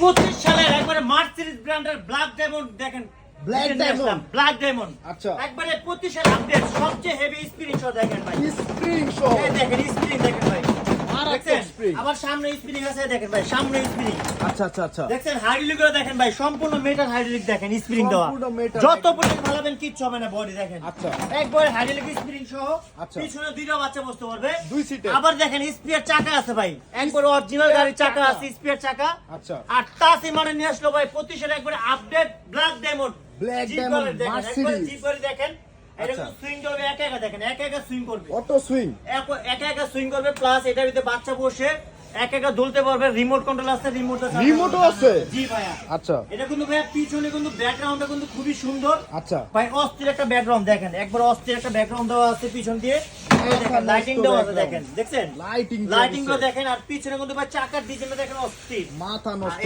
25 সালের একবারে মার্সিডিজ ব্র্যান্ডের ব্ল্যাক ডায়মন্ড দেখেন। ব্ল্যাক ডায়মন্ড আচ্ছা একবারে 25 এর আপডেট সবচেয়ে হেভি স্প্রিং শট দেখেন ভাই। স্প্রিং শট এই দেখেন স্প্রিং দেখেন ভাই। মারাত্মক স্প্রিং। আবার সামনে স্প্রিং আছে দেখেন ভাই, সামনে স্প্রিং। আচ্ছা আচ্ছা আচ্ছা দেখেন হাইড্রোলিক দেখেন ভাই, সম্পূর্ণ মেটাল হাইড্রোলিক দেখেন, স্প্রিং দেওয়া। সম্পূর্ণ metal যত পর্যন্ত ভালাবেন কিচ্ছু হবে না, বডি দেখেন। আচ্ছা একবার হাইড্রোলিক স্প্রিং সহ। আচ্ছা। পিছনে দুইটা বাচ্চা বসতে পারবে, দুই সিটে। আবার দেখেন স্পিয়ার চাকা আছে ভাই, একবার অরিজিনাল গাড়ির চাকা আছে, স্পিয়ার চাকা। আচ্ছা আর তাসি মানে নিয়ে আসলো ভাই 25 এর একবারে update black diamond. Black diamond Mercedes jeep করে দেখেন, এটা আচ্ছা। কিন্তু সুইং করবে একা একা, দেখেন একা একা সুইং করবে, অটো সুইং একা একা সুইং করবে। প্লাস এটার ভিতরে বাচ্চা বসে একা একা দুলতে পারবে, রিমোট কন্ট্রোল আছে, রিমোটও আছে। জি ভাইয়া। আচ্ছা এটা কিন্তু ভাইয়া পিছনে কিন্তু ব্যাকগ্রাউন্ডটা কিন্তু খুবই সুন্দর। আচ্ছা ভাই অস্থির একটা ব্যাকগ্রাউন্ড দেখেন, একবার অস্থির একটা ব্যাকগ্রাউন্ড দেওয়া আছে পিছন দিয়ে। এই দেখেন লাইটিং দেওয়া আছে দেখেন, দেখছেন লাইটিং লাইটিং গুলো দেখেন। আর পিছনে কিন্তু ভাই চাকার ডিজাইনটা দেখেন অস্থির, মাথা নষ্ট।